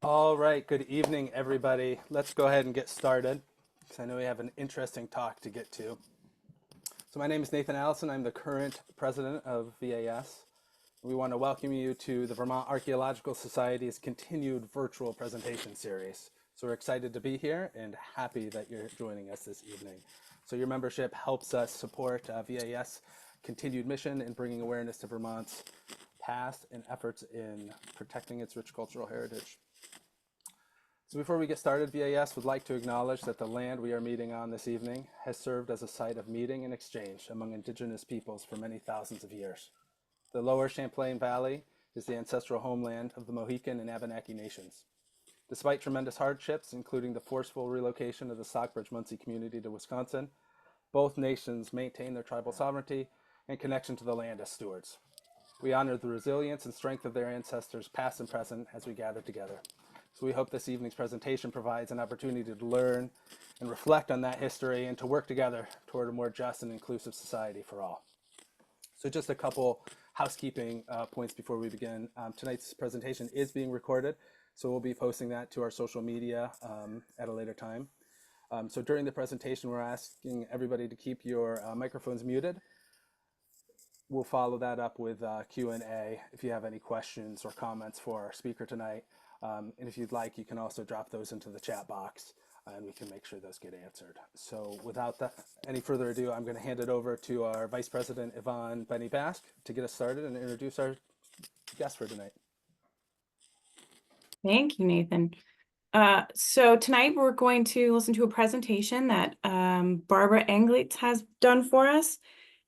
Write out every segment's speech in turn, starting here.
All right, good evening, everybody. Let's go ahead and get started, because I know we have an interesting talk to get to. So my name is Nathan Allison. I'm the current president of VAS. We want to welcome you to the Vermont Archaeological Society's continued virtual presentation series. So we're excited to be here and happy that you're joining us this evening. So your membership helps us support VAS continued mission in bringing awareness to Vermont's past and efforts in protecting its rich cultural heritage. So before we get started, VAS would like to acknowledge that the land we are meeting on this evening has served as a site of meeting and exchange among indigenous peoples for many thousands of years. The lower Champlain Valley is the ancestral homeland of the Mohican and Abenaki nations. Despite tremendous hardships, including the forceful relocation of the Stockbridge-Munsee community to Wisconsin, both nations maintain their tribal sovereignty and connection to the land as stewards. We honor the resilience and strength of their ancestors, past and present, as we gather together. So we hope this evening's presentation provides an opportunity to learn and reflect on that history and to work together toward a more just and inclusive society for all. So just a couple housekeeping points before we begin. Tonight's presentation is being recorded, so we'll be posting that to our social media at a later time. So during the presentation, we're asking everybody to keep your microphones muted. We'll follow that up with Q&A if you have any questions or comments for our speaker tonight. And if you'd like, you can also drop those into the chat box and we can make sure those get answered. So without any further ado, I'm going to hand it over to our Vice President, Yvonne Benny-Bask, to get us started and introduce our guest for tonight. Thank you, Nathan. So tonight we're going to listen to a presentation that Barbara Anglisz has done for us.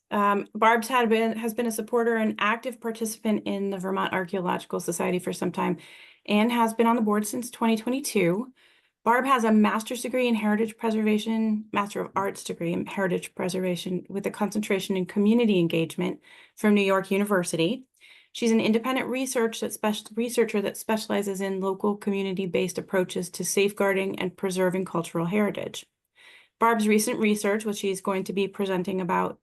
Barb's has been a supporter and active participant in the Vermont Archaeological Society for some time and has been on the board since 2022. Barb has a master's degree in heritage preservation, Master of Arts degree in heritage preservation with a concentration in community engagement from New York University. She's an independent researcher that specializes in local community-based approaches to safeguarding and preserving cultural heritage. Barb's recent research, which she's going to be presenting about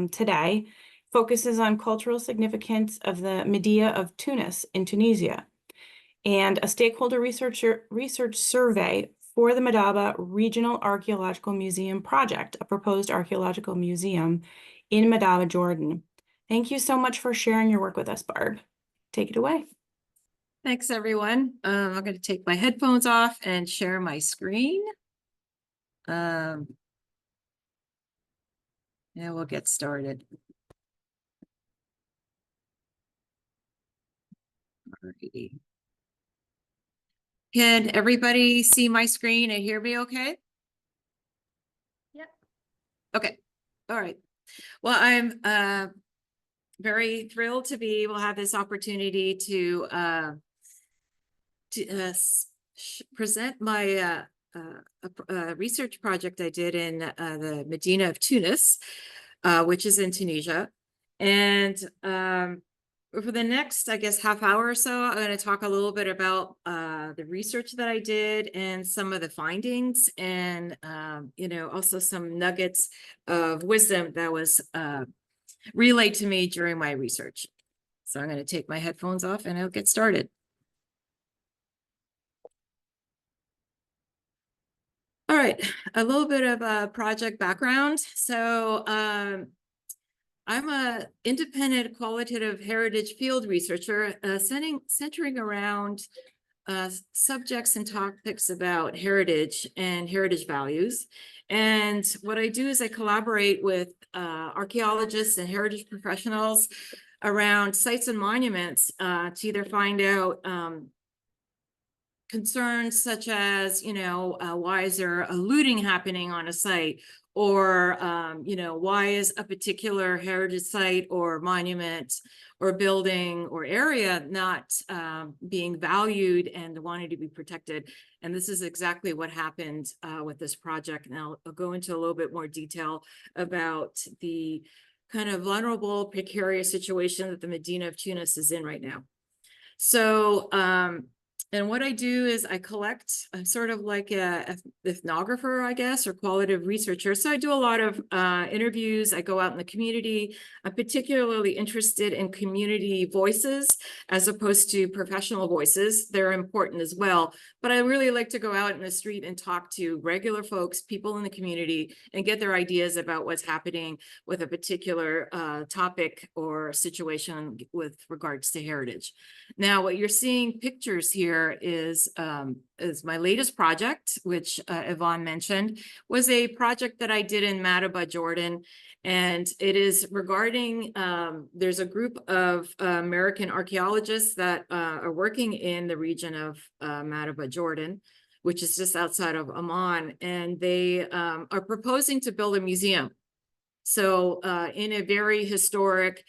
today, focuses on cultural significance of the Medina of Tunis in Tunisia and a stakeholder research survey for the Madaba Regional Archaeological Museum project, a proposed archaeological museum in Madaba, Jordan. Thank you so much for sharing your work with us, Barb. Take it away. Thanks, everyone. I'm going to take my headphones off and share my screen. Yeah, we'll get started. Alrighty. Can everybody see my screen and hear me okay? Yep. Okay. All right. Well, I'm very thrilled to be able to have this opportunity to present my research project I did in the Medina of Tunis, which is in Tunisia. And for the next, I guess, half hour or so, I'm going to talk a little bit about the research that I did and some of the findings and, also some nuggets of wisdom that was relayed to me during my research. So I'm going to take my headphones off and I'll get started. All right, a little bit of project background. So I'm an independent qualitative heritage field researcher centering around subjects and topics about heritage and heritage values. And what I do is I collaborate with archaeologists and heritage professionals around sites and monuments to either find out concerns such as, why is there a looting happening on a site? Or, why is a particular heritage site or monument or building or area not being valued and wanting to be protected? And this is exactly what happened with this project. Now I'll go into a little bit more detail about the kind of vulnerable, precarious situation that the Medina of Tunis is in right now. So And what I do is I collect, I'm sort of like a ethnographer, I guess, or qualitative researcher. So I do a lot of interviews. I go out in the community. I'm particularly interested in community voices as opposed to professional voices. They're important as well. But I really like to go out in the street and talk to regular folks, people in the community, and get their ideas about what's happening with a particular topic or situation with regards to heritage. Now, what you're seeing pictures here is my latest project, which Yvonne mentioned, was a project that I did in Madaba, Jordan. And it is regarding, there's a group of American archaeologists that are working in the region of Madaba, Jordan, which is just outside of Amman. And they are proposing to build a museum. So in a very historic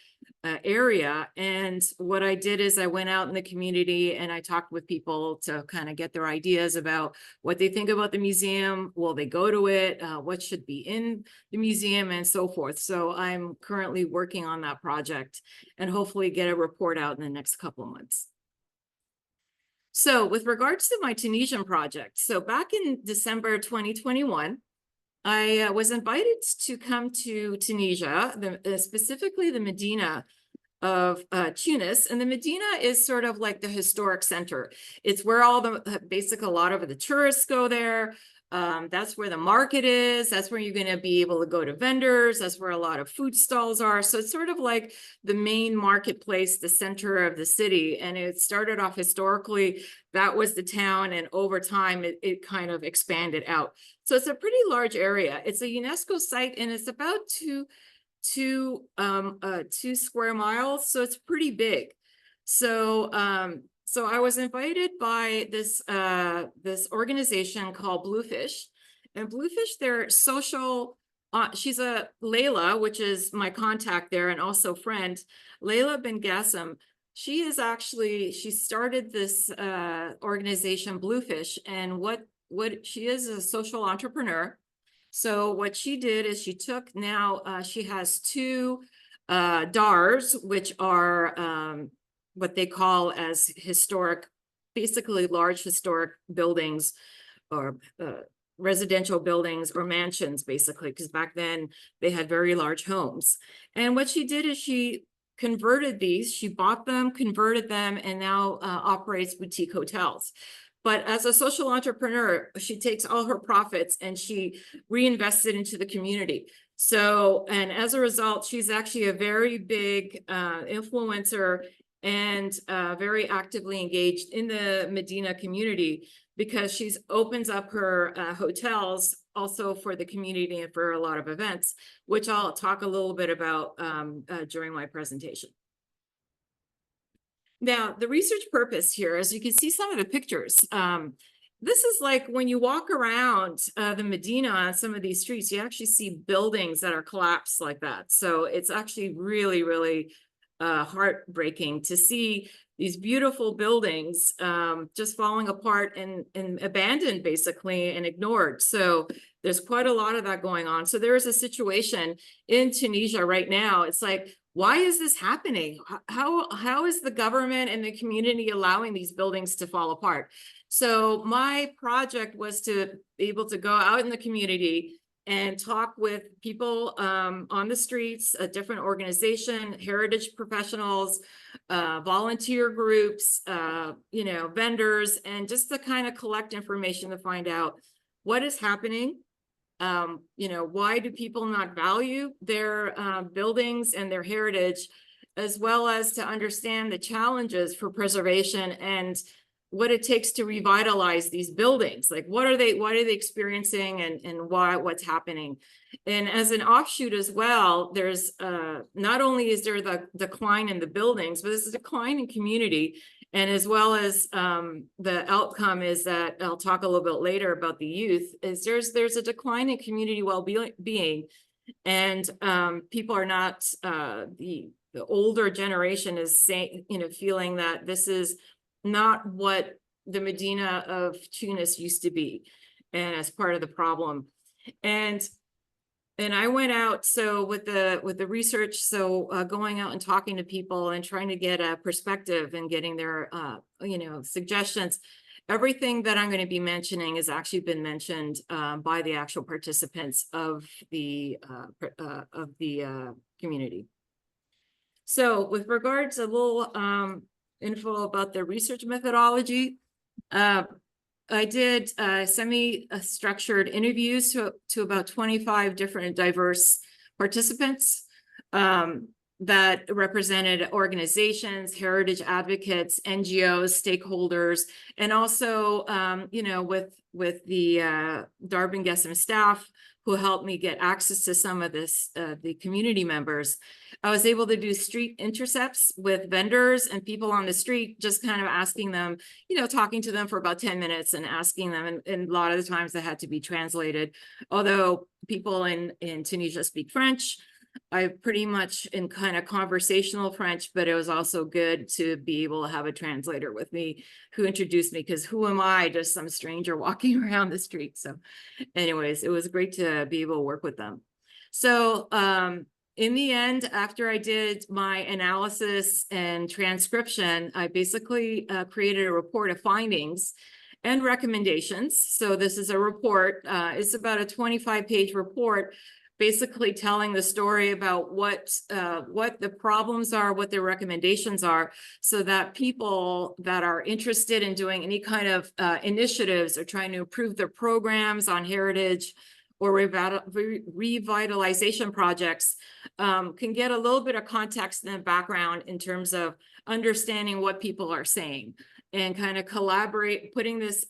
area. And what I did is I went out in the community and I talked with people to kind of get their ideas about what they think about the museum. Will they go to it? What should be in the museum and so forth. So I'm currently working on that project and hopefully get a report out in the next couple of months. So with regards to my Tunisian project, so back in December 2021, I was invited to come to Tunisia, specifically the Medina of Tunis. And the Medina is sort of like the historic center. It's where all the, basically a lot of the tourists go there. That's where the market is. That's where you're going to be able to go to vendors. That's where a lot of food stalls are. So it's sort of like the main marketplace, the center of the city. And it started off historically, that was the town. And over time, it kind of expanded out. So it's a pretty large area. It's a UNESCO site and it's about two square miles. So it's pretty big. So, so I was invited by this organization called Bluefish, and Bluefish, they're social. She's a Layla, which is my contact there, and also friend, Layla bin Gassim. She started this organization Bluefish, and what she is a social entrepreneur. So what she did is she took she has two DARs, which are what they call as historic, basically large historic buildings or residential buildings or mansions, basically, because back then they had very large homes. And what she did is she converted these, she bought them, converted them, and now operates boutique hotels. But as a social entrepreneur, she takes all her profits and she reinvests it into the community. So, and as a result, she's actually a very big influencer and very actively engaged in the Medina community because she's opens up her hotels also for the community and for a lot of events, which I'll talk a little bit about during my presentation. Now, the research purpose here, as you can see some of the pictures, this is like when you walk around the Medina on some of these streets, you actually see buildings that are collapsed like that. So it's actually really, really heartbreaking to see these beautiful buildings just falling apart and abandoned basically and ignored. So there's quite a lot of that going on. So there is a situation in Tunisia right now. It's like, why is this happening? How is the government and the community allowing these buildings to fall apart? So my project was to be able to go out in the community and talk with people on the streets, a different organization, heritage professionals, volunteer groups, vendors, and just to kind of collect information to find out what is happening. Why do people not value their buildings and their heritage, as well as to understand the challenges for preservation and what it takes to revitalize these buildings. Like what are they experiencing and what's happening? And as an offshoot as well, there's not only is there the decline in the buildings, but there's a decline in community. And as well as the outcome is that I'll talk a little bit later about the youth, is there's a decline in community well-being, and people are not the older generation is saying, feeling that this is not what the Medina of Tunis used to be, and as part of the problem. And And I went out, so with the research, so going out and talking to people and trying to get a perspective and getting their suggestions. Everything that I'm going to be mentioning has actually been mentioned by the actual participants of the community. So with regards to a little info about the research methodology, I did semi-structured interviews to about 25 different diverse participants that represented organizations, heritage advocates, NGOs, stakeholders, and also, with the Darban Gesem staff who helped me get access to some of the community members. I was able to do street intercepts with vendors and people on the street, just kind of asking them, talking to them for about 10 minutes and asking them, and a lot of the times that had to be translated. Although people in Tunisia speak French, I pretty much in kind of conversational French, but it was also good to be able to have a translator with me who introduced me, because who am I, just some stranger walking around the street. So anyways, it was great to be able to work with them. So in the end, after I did my analysis and transcription, I basically created a report of findings and recommendations. So this is a report. It's about a 25-page report, basically telling the story about what the problems are, what their recommendations are, so that people that are interested in doing any kind of initiatives or trying to improve their programs on heritage or revitalization projects can get a little bit of context and background in terms of understanding what people are saying, and kind of collaborate, putting this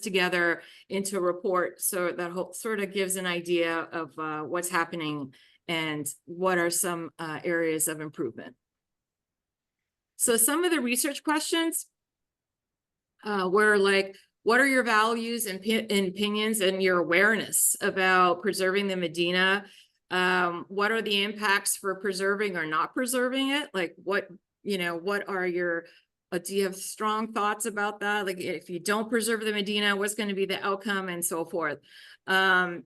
together into a report, so that sort of gives an idea of what's happening and what are some areas of improvement. So some of the research questions were like, what are your values and opinions and your awareness about preserving the Medina? What are the impacts for preserving or not preserving it? Like what are your do you have strong thoughts about that? Like if you don't preserve the Medina, what's going to be the outcome, and so forth? Asking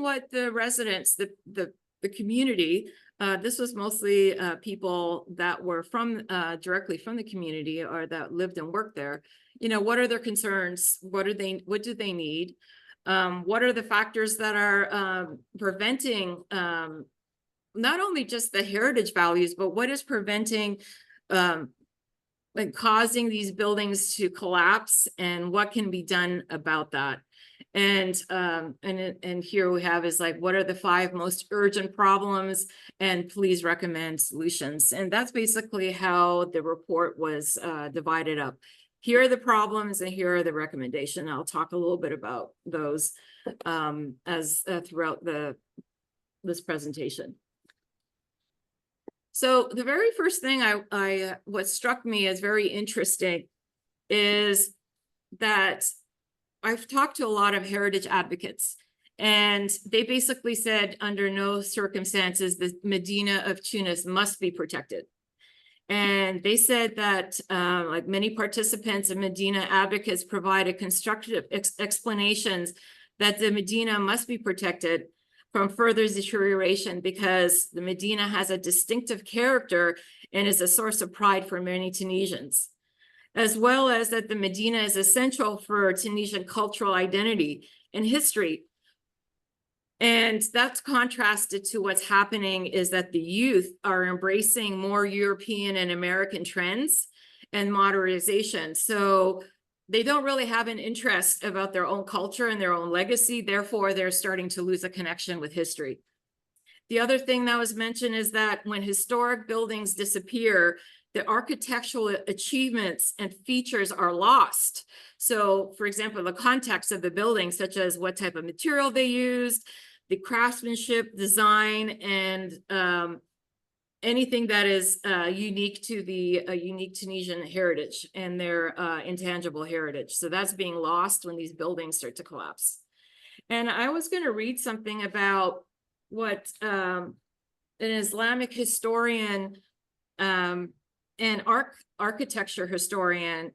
what the residents, the community, this was mostly people that were from directly from the community or that lived and worked there. What are their concerns? What do they need? What are the factors that are preventing not only just the heritage values, but what is preventing like causing these buildings to collapse, and what can be done about that? And here we have is like, what are the 5 most urgent problems, and please recommend solutions. And that's basically how the report was divided up. Here are the problems and here are the recommendations. I'll talk a little bit about those as throughout this presentation. So the very first thing what struck me as very interesting is that I've talked to a lot of heritage advocates, and they basically said under no circumstances the Medina of Tunis must be protected. And they said that like many participants and Medina advocates provided constructive explanations that the Medina must be protected from further deterioration, because the Medina has a distinctive character and is a source of pride for many Tunisians, as well as that the Medina is essential for Tunisian cultural identity and history. And that's contrasted to what's happening is that the youth are embracing more European and American trends and modernization. So they don't really have an interest about their own culture and their own legacy. Therefore, they're starting to lose a connection with history. The other thing that was mentioned is that when historic buildings disappear, the architectural achievements and features are lost. So, for example, the context of the building, such as what type of material they used, the craftsmanship, design, and anything that is unique to the unique Tunisian heritage and their intangible heritage. So that's being lost when these buildings start to collapse. And I was going to read something about what an Islamic historian and architecture historian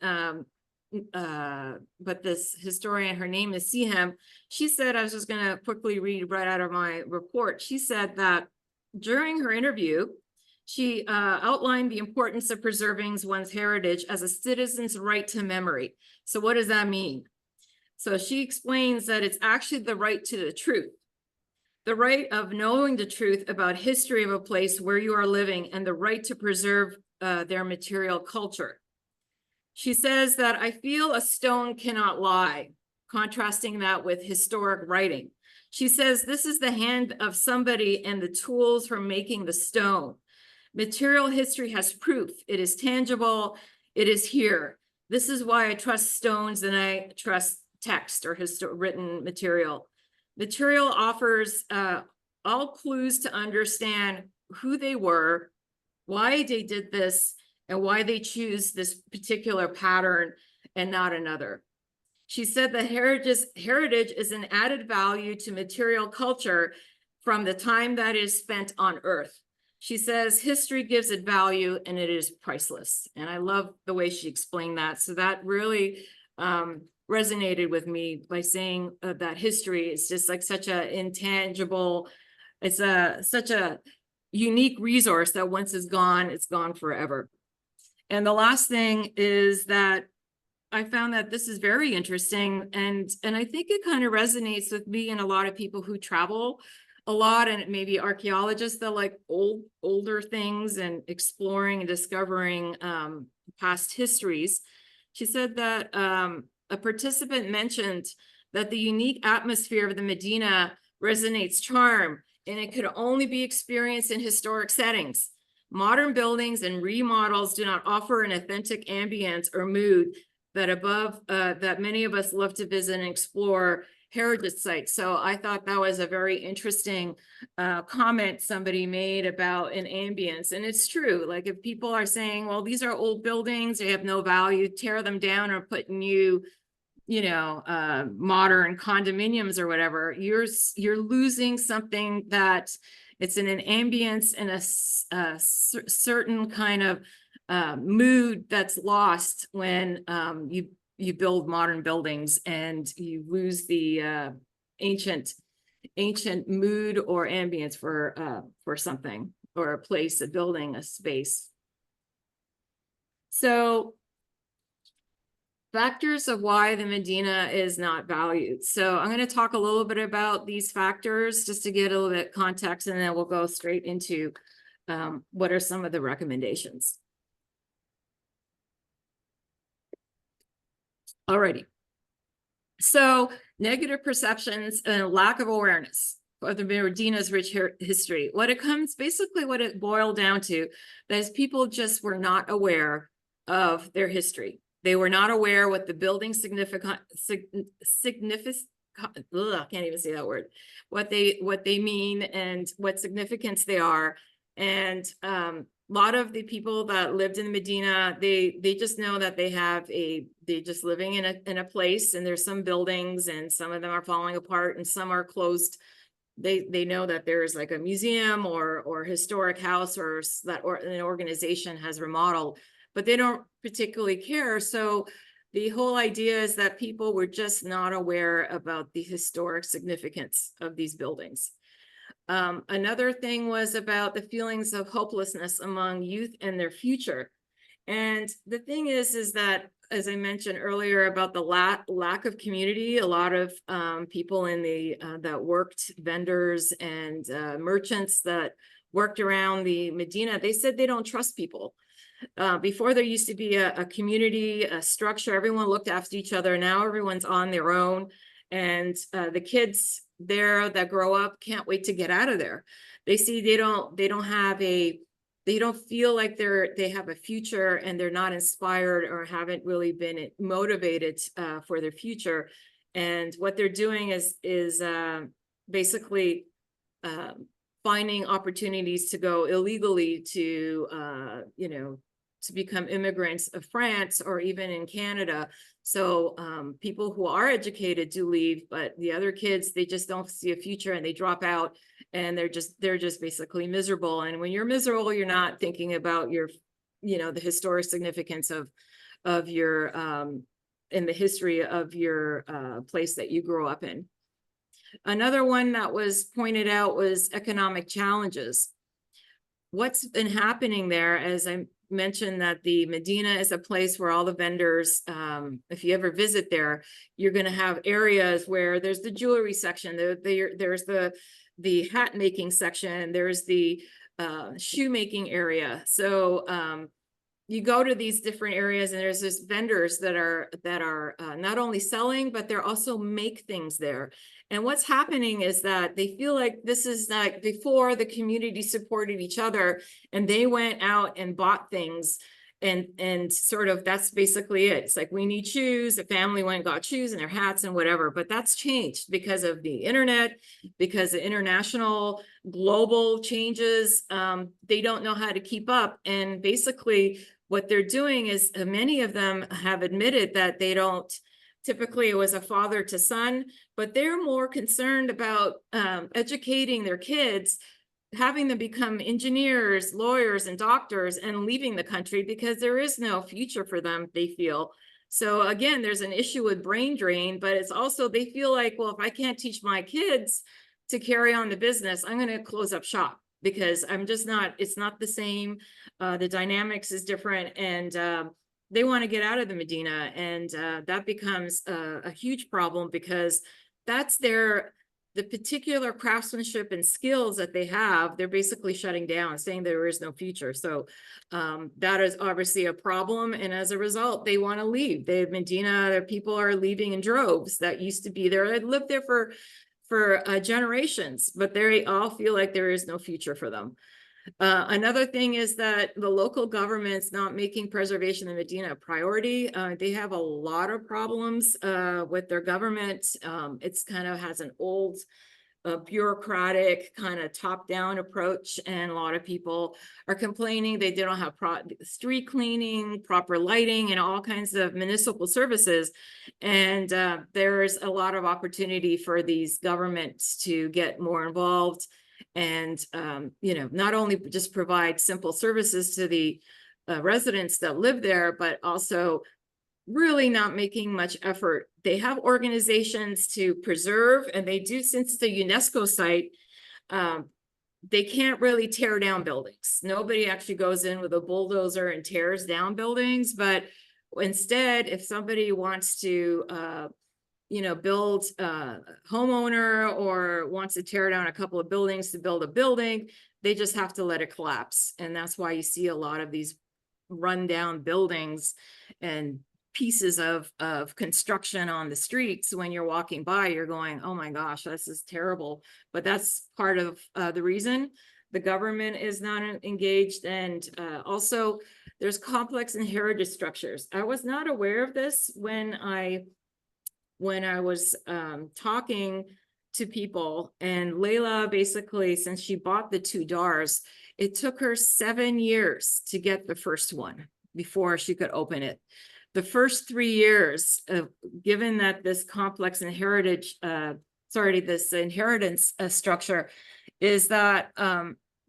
but this historian, her name is Sehem, she said, I was just going to quickly read right out of my report. She said that during her interview, she outlined the importance of preserving one's heritage as a citizen's right to memory. So what does that mean? So she explains that it's actually the right to the truth, the right of knowing the truth about history of a place where you are living, and the right to preserve their material culture. She says that I feel a stone cannot lie, contrasting that with historic writing. She says this is the hand of somebody and the tools for making the stone. Material history has proof. It is tangible. It is here. This is why I trust stones and I trust text or written material. Material offers all clues to understand who they were, why they did this, and why they choose this particular pattern and not another. She said that heritage is an added value to material culture from the time that is spent on Earth. She says history gives it value and it is priceless. And I love the way she explained that. So that really resonated with me by saying that history is just like such an intangible, it's such a unique resource that once it's gone forever. And the last thing is that I found that this is very interesting, and I think it kind of resonates with me and a lot of people who travel a lot, and maybe archaeologists that like older things and exploring and discovering past histories. She said that a participant mentioned that the unique atmosphere of the Medina resonates charm, and it could only be experienced in historic settings. Modern buildings and remodels do not offer an authentic ambience or mood that many of us love to visit and explore heritage sites. So I thought that was a very interesting comment somebody made about an ambience. And it's true, like if people are saying, well, these are old buildings, they have no value, tear them down or put new, modern condominiums or whatever, you're losing something that it's in an ambience and a certain kind of mood that's lost when you build modern buildings and you lose the ancient mood or ambience for something or a place, a building, a space. So factors of why the Medina is not valued. So I'm going to talk a little bit about these factors just to get a little bit context, and then we'll go straight into what are some of the recommendations. Alrighty. So negative perceptions and a lack of awareness of the Medina's rich history. What it boiled down to is people just were not aware of their history. They were not aware what the building can't even say that word, what they mean and what significance they are. And a lot of the people that lived in Medina, they just know that they're just living in a place, and there's some buildings and some of them are falling apart and some are closed. They know that there's like a museum or historic house or an organization has remodeled, but they don't particularly care. So the whole idea is that people were just not aware about the historic significance of these buildings. Another thing was about the feelings of hopelessness among youth and their future. And the thing is that, as I mentioned earlier about the lack of community, a lot of people in that worked, vendors and merchants that worked around the Medina, they said they don't trust people. Before there used to be a community, a structure, everyone looked after each other. Now everyone's on their own, and the kids there that grow up can't wait to get out of there. They see they don't feel like they have a future, and they're not inspired or haven't really been motivated for their future. And what they're doing is basically finding opportunities to go illegally to to become immigrants of France or even in Canada. So people who are educated do leave, but the other kids, they just don't see a future and they drop out, and they're just basically miserable. And when you're miserable, you're not thinking about your, the historic significance of your in the history of your place that you grew up in. Another one that was pointed out was economic challenges. What's been happening there, as I mentioned, that the Medina is a place where all the vendors, if you ever visit there, you're going to have areas where there's the jewelry section, there's the hat making section, there's the shoemaking area. So you go to these different areas and there's just vendors that are not only selling, but they're also make things there. And what's happening is that they feel like this is like before the community supported each other and they went out and bought things and sort of that's basically it. It's like we need shoes, the family went and got shoes and their hats and whatever, but that's changed because of the internet, because of international global changes. They don't know how to keep up, and basically what they're doing is many of them have admitted that they don't. Typically it was a father to son, but they're more concerned about educating their kids, having them become engineers, lawyers, and doctors, and leaving the country because there is no future for them, they feel. So again, there's an issue with brain drain, but it's also, they feel like, well, if I can't teach my kids to carry on the business, I'm going to close up shop because I'm just not, it's not the same. The dynamics is different, and they want to get out of the Medina, and that becomes a huge problem because that's the particular craftsmanship and skills that they have. They're basically shutting down, saying there is no future. So that is obviously a problem, and as a result, they want to leave. The Medina, their people are leaving in droves that used to be there. I'd lived there for generations, but they all feel like there is no future for them. Another thing is that the local government's not making preservation of Medina a priority. They have a lot of problems with their government. It's kind of has an old bureaucratic kind of top-down approach, and a lot of people are complaining they don't have street cleaning, proper lighting, and all kinds of municipal services. And there's a lot of opportunity for these governments to get more involved and not only just provide simple services to the residents that live there, but also really not making much effort. They have organizations to preserve, and they do, since it's a UNESCO site, they can't really tear down buildings. Nobody actually goes in with a bulldozer and tears down buildings, but instead, if somebody wants to build a homeowner or wants to tear down a couple of buildings to build a building, they just have to let it collapse. And that's why you see a lot of these rundown buildings and pieces of construction on the streets. When you're walking by, you're going, oh my gosh, this is terrible. But that's part of the reason the government is not engaged. And also there's complex inherited structures. I was not aware of this when I was talking to people, and Layla, basically, since she bought the 2 Dars, it took her 7 years to get the first one before she could open it. The first 3 years, given that this complex inheritance structure is that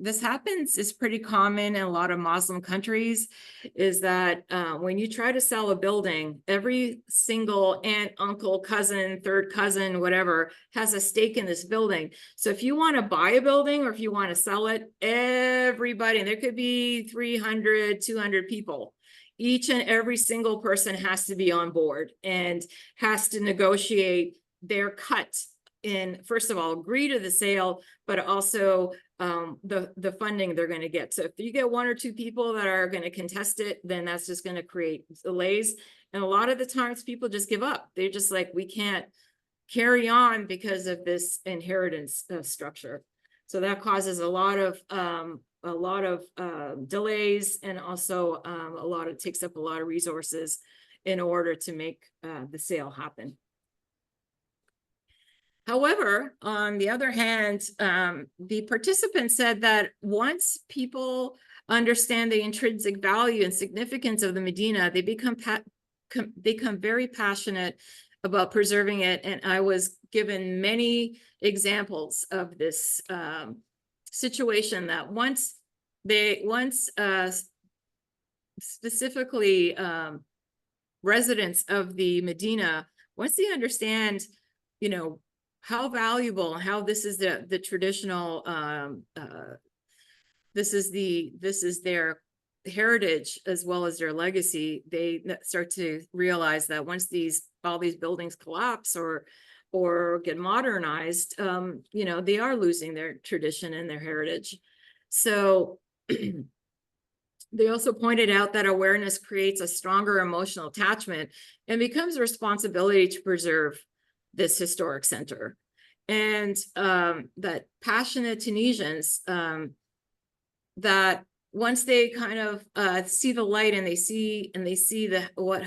this happens, is pretty common in a lot of Muslim countries, is that when you try to sell a building, every single aunt, uncle, cousin, third cousin, whatever, has a stake in this building. So if you want to buy a building or if you want to sell it, everybody, and there could be 300, 200 people, each and every single person has to be on board and has to negotiate their cut in, first of all, agree to the sale, but also the funding they're going to get. So if you get 1 or 2 people that are going to contest it, then that's just going to create delays. And a lot of the times people just give up. They're just like, we can't carry on because of this inheritance structure. So that causes a lot of delays, and also takes up a lot of resources in order to make the sale happen. However, on the other hand, the participants said that once people understand the intrinsic value and significance of the Medina, they become very passionate about preserving it. And I was given many examples of this situation, that once specifically residents of the Medina, once they understand, you know, how valuable and how this is the traditional, this is their heritage as well as their legacy, they start to realize that once all these buildings collapse or get modernized, you know, they are losing their tradition and their heritage. So they also pointed out that awareness creates a stronger emotional attachment and becomes a responsibility to preserve this historic center. And that passionate Tunisians, that once they kind of see the light and they see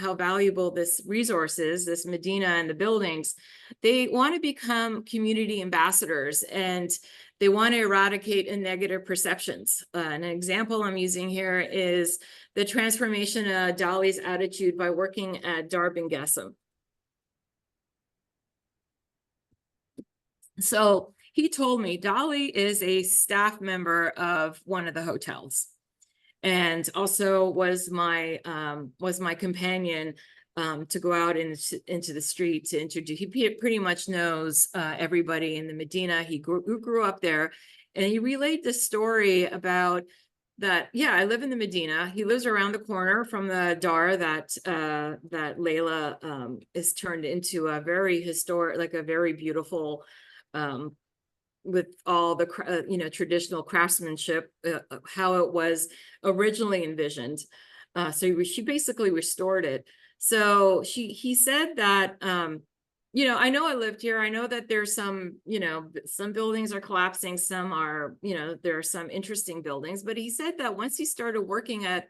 how valuable this resource is, this Medina and the buildings, they want to become community ambassadors, and they want to eradicate negative perceptions. An example I'm using here is the transformation of Dali's attitude by working at Dar bin Ghasem. So he told me Dali is a staff member of one of the hotels, and also was my companion to go out into the street to introduce. He pretty much knows everybody in the Medina. He grew up there, and he relayed this story about that. Yeah, I live in the Medina. He lives around the corner from the Dar that Layla is turned into a very historic, like a very beautiful, with all the you know, traditional craftsmanship, how it was originally envisioned. So she basically restored it. So he said that, you know, I know I lived here. I know that there's some, you know, some buildings are collapsing, some are, you know, there are some interesting buildings. But he said that once he started working at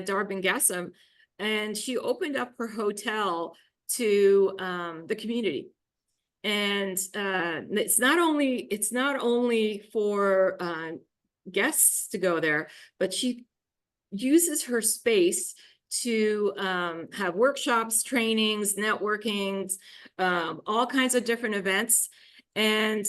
Dar bin Ghasem, and she opened up her hotel to the community. And it's not only for guests to go there, but she uses her space to have workshops, trainings, networkings, all kinds of different events. And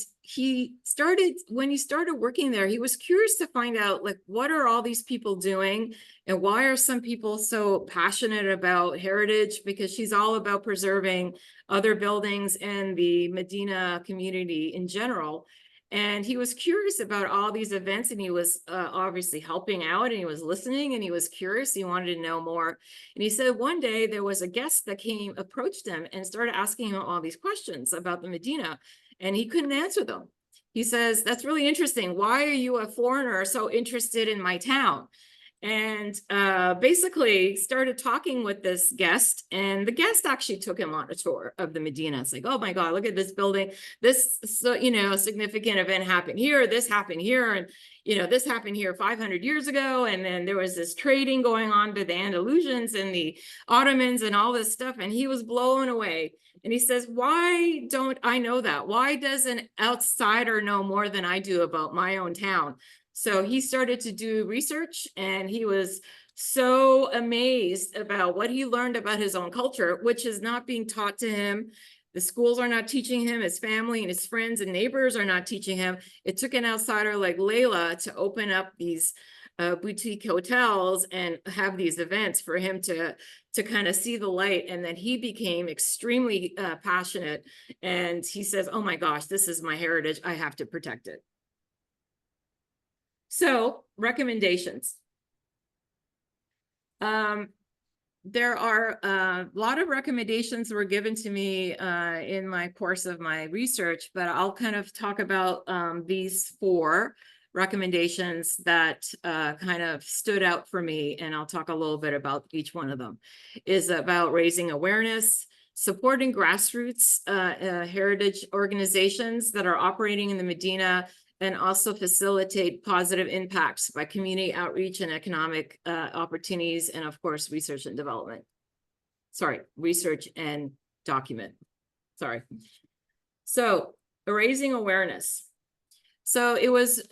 when he started working there, he was curious to find out, like, what are all these people doing, and why are some people so passionate about heritage? Because she's all about preserving other buildings and the Medina community in general. And he was curious about all these events, and he was obviously helping out, and he was listening, and he was curious. He wanted to know more. And he said one day there was a guest that approached him and started asking him all these questions about the Medina, and he couldn't answer them. He says, "That's really interesting. Why are you, a foreigner, so interested in my town?" And basically started talking with this guest, and the guest actually took him on a tour of the Medina. It's like, oh my God, look at this building. This, you know, significant event happened here. This happened here, and you know, this happened here 500 years ago. And then there was this trading going on with the Andalusians and the Ottomans and all this stuff. And he was blown away. And he says, "Why don't I know that? Why does an outsider know more than I do about my own town?" So he started to do research, and he was so amazed about what he learned about his own culture, which is not being taught to him. The schools are not teaching him. His family and his friends and neighbors are not teaching him. It took an outsider like Layla to open up these boutique hotels and have these events for him to kind of see the light. And then he became extremely passionate. And he says, "Oh my gosh, this is my heritage. I have to protect it." So, recommendations. There are a lot of recommendations that were given to me in my course of my research, but I'll kind of talk about these 4 recommendations that kind of stood out for me, and I'll talk a little bit about each one of them. Is about raising awareness, supporting grassroots heritage organizations that are operating in the Medina, and also facilitate positive impacts by community outreach and economic opportunities, and of course, research and development. Sorry, research and document. Sorry. So, raising awareness. So it was,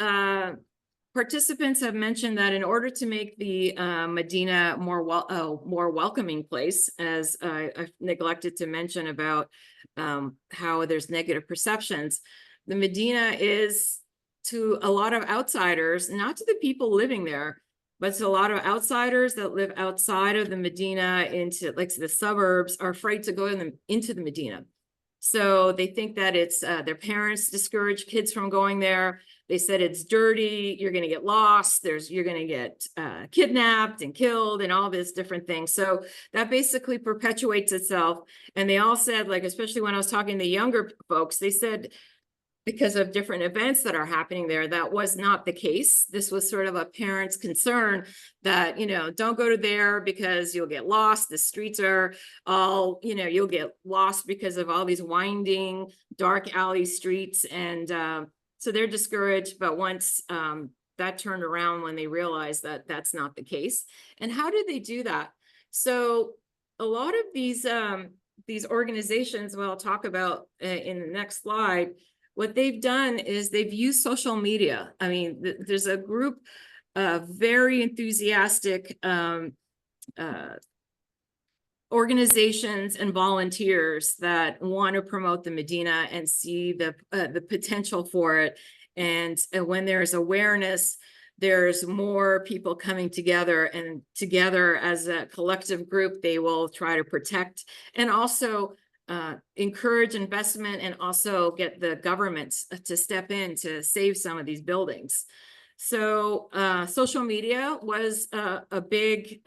participants have mentioned that in order to make the Medina more welcoming place, as I've neglected to mention about how there's negative perceptions, the Medina is, to a lot of outsiders, not to the people living there, but it's a lot of outsiders that live outside of the Medina into like the suburbs are afraid to go into the Medina. So they think that it's their parents discourage kids from going there. They said it's dirty, you're going to get lost, you're going to get kidnapped and killed and all this different things. So that basically perpetuates itself. And they all said, like, especially when I was talking to younger folks, they said, because of different events that are happening there, that was not the case. This was sort of a parent's concern that, you know, don't go to there because you'll get lost. The streets are all, you know, you'll get lost because of all these winding, dark alley streets. And so they're discouraged. But once that turned around, when they realized that that's not the case. And how did they do that? So a lot of these organizations, well, I'll talk about in the next slide, what they've done is they've used social media. I mean, there's a group of very enthusiastic organizations and volunteers that want to promote the Medina and see the potential for it. And when there's awareness, there's more people coming together, and together as a collective group, they will try to protect and also encourage investment, and also get the governments to step in to save some of these buildings. So social media was a big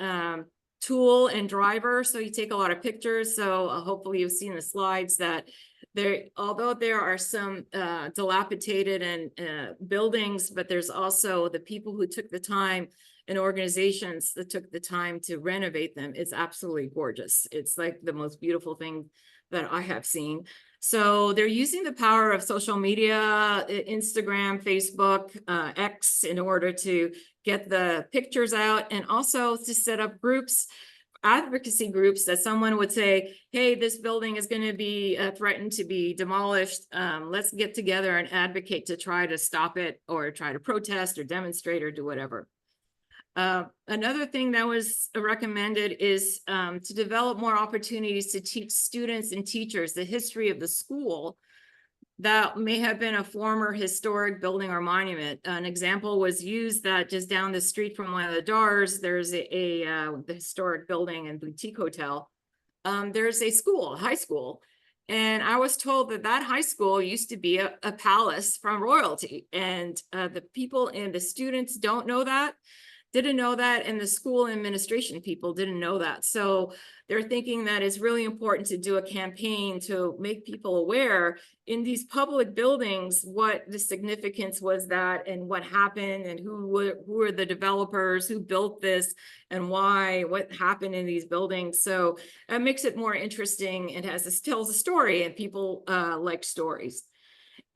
tool and driver. So you take a lot of pictures. So hopefully you've seen the slides that there, although there are some dilapidated and buildings, but there's also the people who took the time and organizations that took the time to renovate them. It's absolutely gorgeous. It's like the most beautiful thing that I have seen. So they're using the power of social media, Instagram, Facebook, X, in order to get the pictures out, and also to set up groups, advocacy groups, that someone would say, hey, this building is going to be threatened to be demolished. Let's get together and advocate to try to stop it, or try to protest or demonstrate or do whatever. Another thing that was recommended is to develop more opportunities to teach students and teachers the history of the school that may have been a former historic building or monument. An example was used that just down the street from one of the DARs, there's the historic building and boutique hotel. There's a school, a high school. And I was told that that high school used to be a palace from royalty. And the people and the students didn't know that, and the school administration people didn't know that. So they're thinking that it's really important to do a campaign to make people aware in these public buildings what the significance was, that and what happened, and who were the developers, who built this, and why, what happened in these buildings. So it makes it more interesting. It tells a story, and people like stories.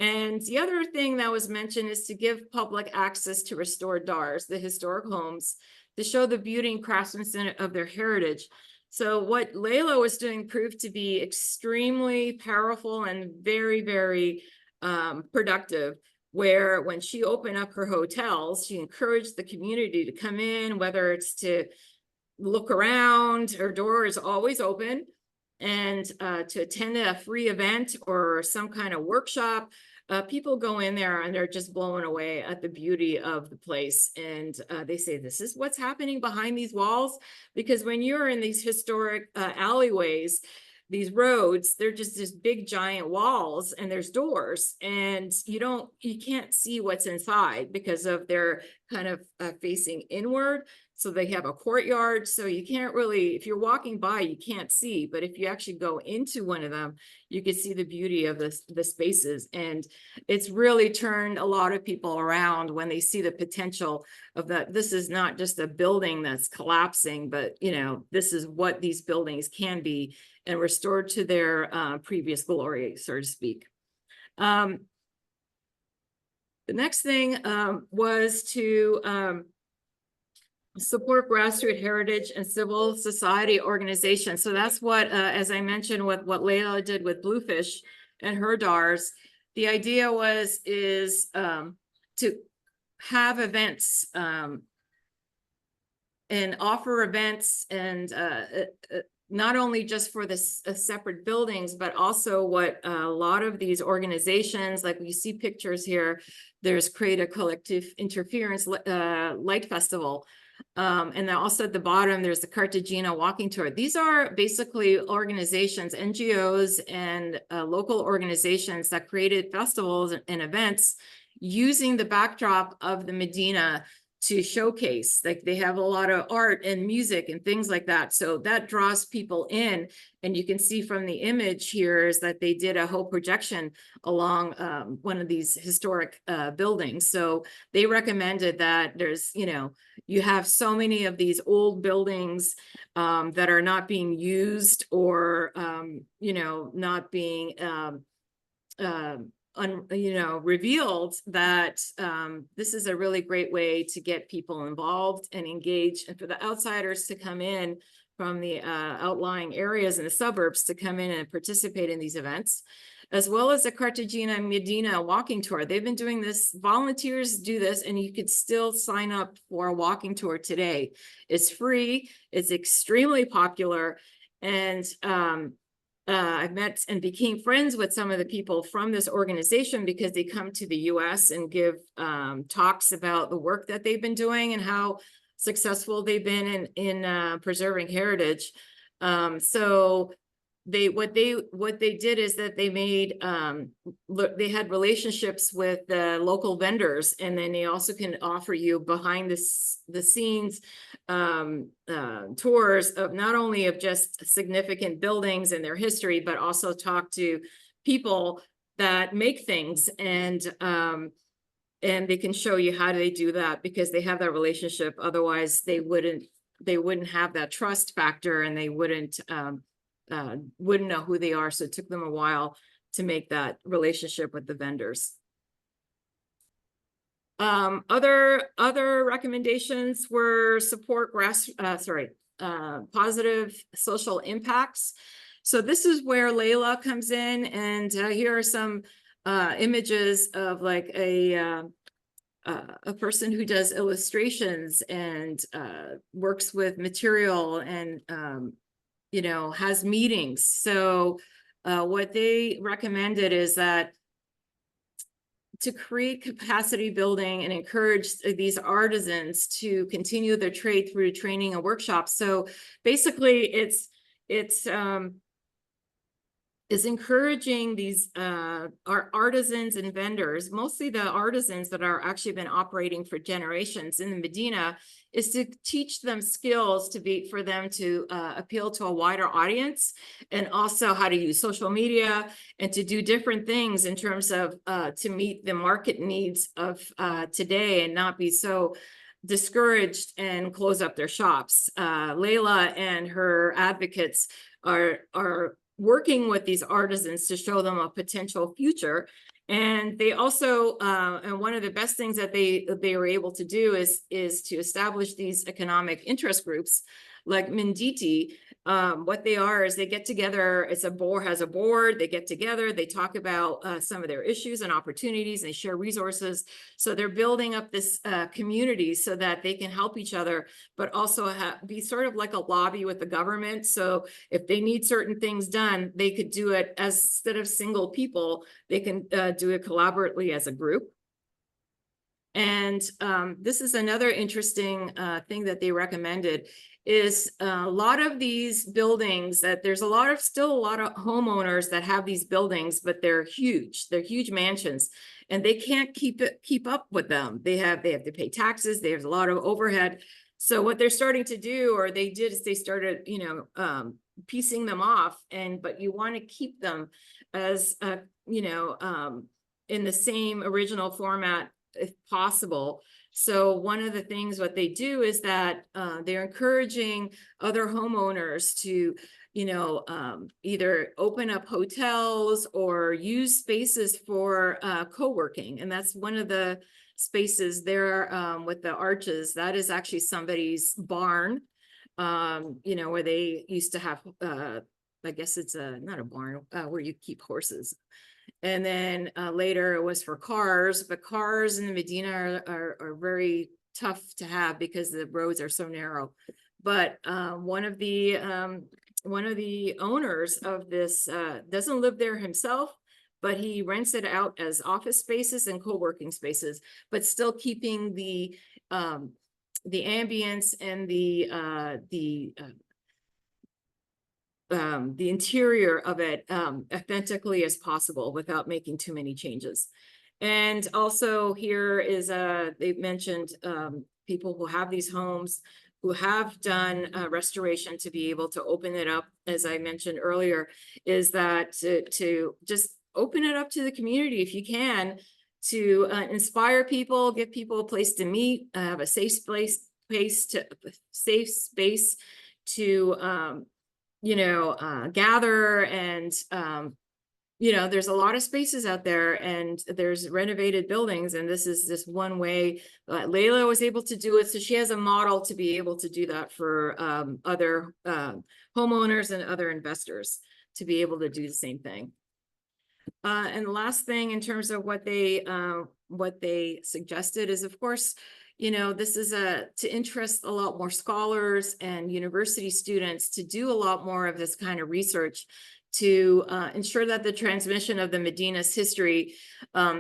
And the other thing that was mentioned is to give public access to restored DARs, the historic homes, to show the beauty and craftsmanship of their heritage. So what Layla was doing proved to be extremely powerful and very, very productive, where when she opened up her hotels, she encouraged the community to come in, whether it's to look around, her door is always open, and to attend a free event or some kind of workshop. People go in there and they're just blown away at the beauty of the place. And they say, this is what's happening behind these walls. Because when you're in these historic alleyways, these roads, they're just this big giant walls, and there's doors, and you can't see what's inside because of their kind of facing inward. So they have a courtyard, so you can't really, if you're walking by, you can't see. But if you actually go into one of them, you can see the beauty of the spaces. And it's really turned a lot of people around when they see the potential of that. This is not just a building that's collapsing, but this is what these buildings can be, and restored to their previous glory, so to speak. The next thing was to support grassroots heritage and civil society organizations. So that's what, as I mentioned, what Layla did with Bluefish and her DARs. The idea is to have events and offer events, and not only just for the separate buildings, but also what a lot of these organizations, like we see pictures here, there's Create a Collective Interference Light Festival. And then also at the bottom, there's the Cartagena walking tour. These are basically organizations, NGOs, and local organizations that created festivals and events using the backdrop of the Medina to showcase. Like, they have a lot of art and music and things like that. So that draws people in. And you can see from the image here is that they did a whole projection along one of these historic buildings. So they recommended that there's, you have so many of these old buildings that are not being used, or, not being revealed, that this is a really great way to get people involved and engaged, and for the outsiders to come in from the outlying areas in the suburbs to come in and participate in these events, as well as the Cartagena Medina walking tour. They've been doing this, volunteers do this, and you could still sign up for a walking tour today. It's free, it's extremely popular, and I've met and became friends with some of the people from this organization because they come to the US and give talks about the work that they've been doing and how successful they've been in preserving heritage. So what they did is that they made they had relationships with the local vendors, and then they also can offer you behind the scenes tours of not only of just significant buildings and their history, but also talk to people that make things, and they can show you how they do that because they have that relationship. Otherwise they wouldn't have that trust factor, and they wouldn't know who they are. So it took them a while to make that relationship with the vendors. Other recommendations were support positive social impacts. So this is where Layla comes in, and here are some images of like a person who does illustrations and works with material and has meetings. So what they recommended is that to create capacity building and encourage these artisans to continue their trade through training and workshops. So basically it's encouraging these our artisans and vendors, mostly the artisans that are actually been operating for generations in the Medina, is to teach them skills for them to appeal to a wider audience, and also how to use social media and to do different things in terms of to meet the market needs of today, and not be so discouraged and close up their shops. Layla and her advocates are working with these artisans to show them a potential future. And they also, and one of the best things that they were able to do is to establish these economic interest groups like Menditi. What they are is they get together, has a board, they get together, they talk about some of their issues and opportunities, they share resources. So they're building up this community so that they can help each other, but also be sort of like a lobby with the government. So if they need certain things done, they could do it instead of single people, they can do it collaboratively as a group. And this is another interesting thing that they recommended, is a lot of these buildings that there's still a lot of homeowners that have these buildings, but they're huge mansions, and they can't keep up with them. They have to pay taxes, there's a lot of overhead. So what they're starting to do, or they did, is they started piecing them off, but you want to keep them as in the same original format if possible. So one of the things what they do is that they're encouraging other homeowners to either open up hotels or use spaces for co-working. And that's one of the spaces there with the arches. That is actually somebody's barn, where they used to have, I guess it's not a barn, where you keep horses. And then later it was for cars, but cars in the Medina are very tough to have because the roads are so narrow. But one of the owners of this doesn't live there himself, but he rents it out as office spaces and co-working spaces, but still keeping the ambience and the interior of it authentically as possible without making too many changes. And also here is they mentioned people who have these homes who have done restoration to be able to open it up, as I mentioned earlier, is that to just open it up to the community if you can, to inspire people, give people a place to meet, have a safe space to gather, and there's a lot of spaces out there, and there's renovated buildings, and this is just one way Layla was able to do it. So she has a model to be able to do that for other homeowners and other investors to be able to do the same thing. And the last thing in terms of what they suggested is, of course, this is to interest a lot more scholars and university students to do a lot more of this kind of research to ensure that the transmission of the Medina's history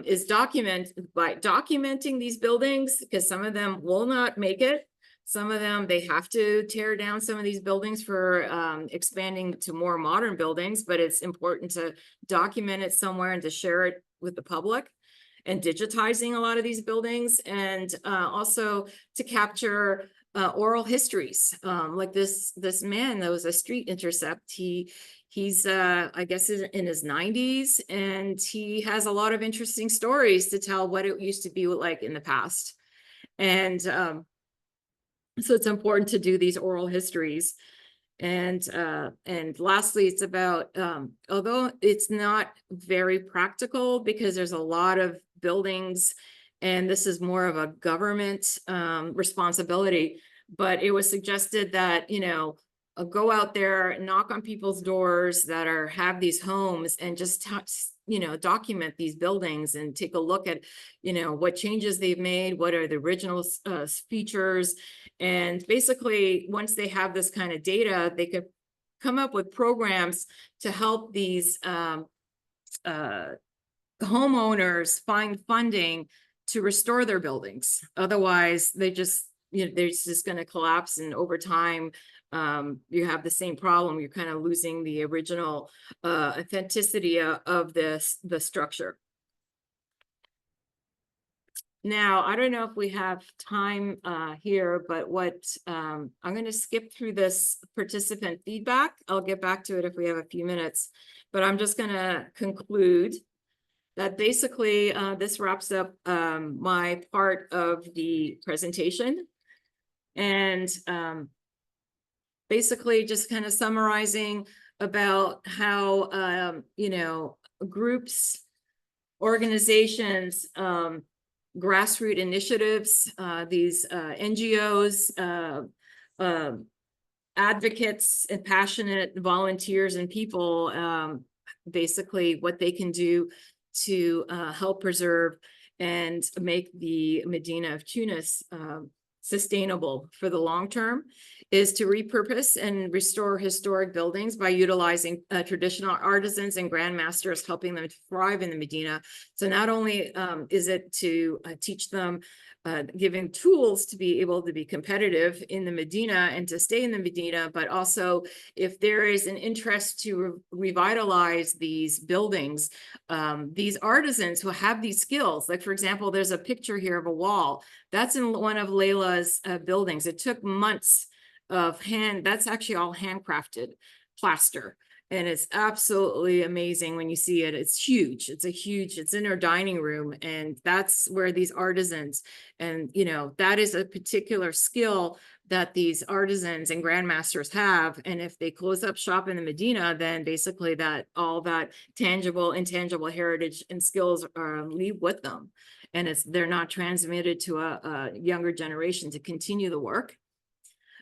is documented by documenting these buildings, because some of them will not make it. Some of them, they have to tear down some of these buildings for expanding to more modern buildings, but it's important to document it somewhere and to share it with the public, and digitizing a lot of these buildings, and also to capture oral histories. Like this man that was a street intercept, he's I guess in his 90s, and he has a lot of interesting stories to tell what it used to be like in the past. And so it's important to do these oral histories. And lastly, it's about, although it's not very practical because there's a lot of buildings and this is more of a government responsibility, but it was suggested that, go out there, knock on people's doors that have these homes, and just document these buildings and take a look at, what changes they've made, what are the original features. And basically, once they have this kind of data, they could come up with programs to help these homeowners find funding to restore their buildings. Otherwise, they're just going to collapse, and over time, you have the same problem. You're kind of losing the original authenticity of the structure. Now, I don't know if we have time here, but I'm going to skip through this participant feedback. I'll get back to it if we have a few minutes, but I'm just going to conclude that basically this wraps up my part of the presentation. And basically just kind of summarizing about how, groups, organizations, grassroots initiatives, these NGOs, advocates and passionate volunteers and people, basically what they can do to help preserve and make the Medina of Tunis sustainable for the long term, is to repurpose and restore historic buildings by utilizing traditional artisans and grandmasters, helping them to thrive in the Medina. So not only is it to teach them, giving tools to be able to be competitive in the Medina and to stay in the Medina, but also if there is an interest to revitalize these buildings, these artisans who have these skills, like for example, there's a picture here of a wall that's in one of Layla's buildings. It took months of that's actually all handcrafted plaster. And it's absolutely amazing when you see it. It's huge. It's in her dining room. And that's where these artisans, and that is a particular skill that these artisans and grandmasters have. And if they close up shop in the Medina, then basically that all that tangible, intangible heritage and skills leave with them. And they're not transmitted to a younger generation to continue the work.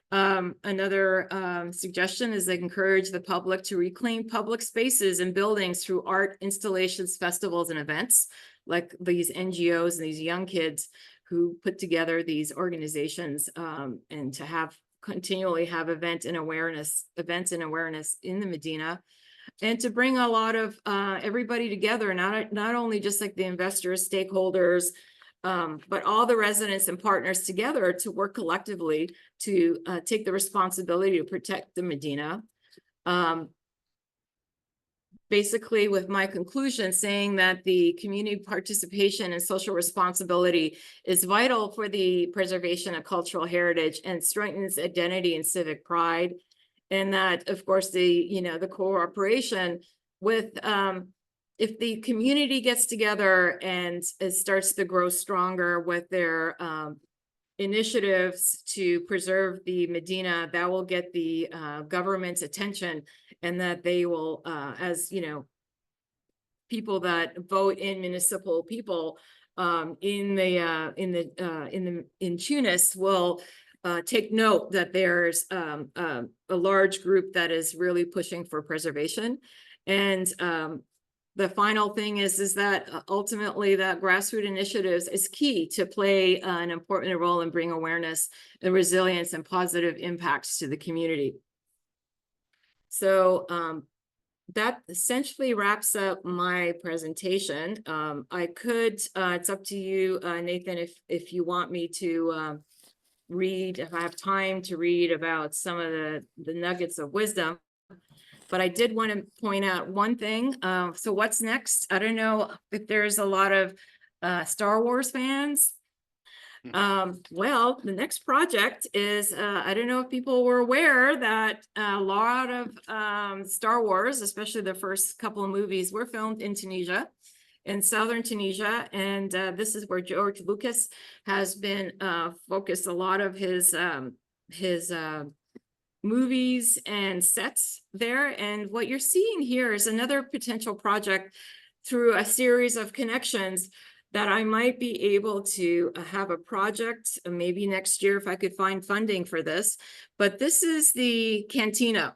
Another suggestion is they encourage the public to reclaim public spaces and buildings through art installations, festivals, and events, like these NGOs and these young kids who put together these organizations, and to continually have events and awareness in the Medina, and to bring a lot of everybody together, not only just like the investors, stakeholders, but all the residents and partners together to work collectively to take the responsibility to protect the Medina. Basically, with my conclusion saying that the community participation and social responsibility is vital for the preservation of cultural heritage and strengthens identity and civic pride. And that, of course, the cooperation with, if the community gets together and it starts to grow stronger with their initiatives to preserve the Medina, that will get the government's attention, and that they will, as you know, people that vote in municipal people in Tunis will take note that there's a large group that is really pushing for preservation. And the final thing is that ultimately that grassroots initiatives is key to play an important role in bring awareness and resilience and positive impacts to the community. So that essentially wraps up my presentation. I could, it's up to you, Nathan, if you want me to read, if I have time to read about some of the nuggets of wisdom. But I did want to point out one thing. So what's next? I don't know if there's a lot of Star Wars fans. Well, the next project is, I don't know if people were aware that a lot of Star Wars, especially the first couple of movies, were filmed in Tunisia, in southern Tunisia. And this is where George Lucas has been focused a lot of his movies and sets there. And what you're seeing here is another potential project through a series of connections that I might be able to have a project maybe next year if I could find funding for this. But this is the cantina,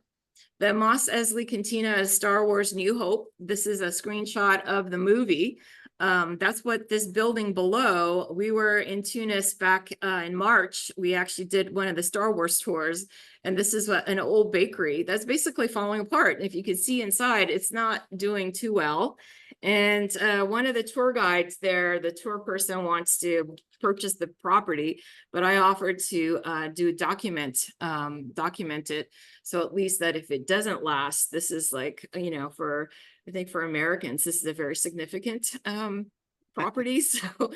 the Mos Eisley Cantina is Star Wars New Hope. This is a screenshot of the movie. That's what this building below. We were in Tunis back in March. We actually did one of the Star Wars tours, and this is an old bakery that's basically falling apart. If you could see inside, it's not doing too well. And one of the tour guides there, the tour person wants to purchase the property, but I offered to document it. So at least that if it doesn't last, this is like, you know, I think for Americans, this is a very significant property. So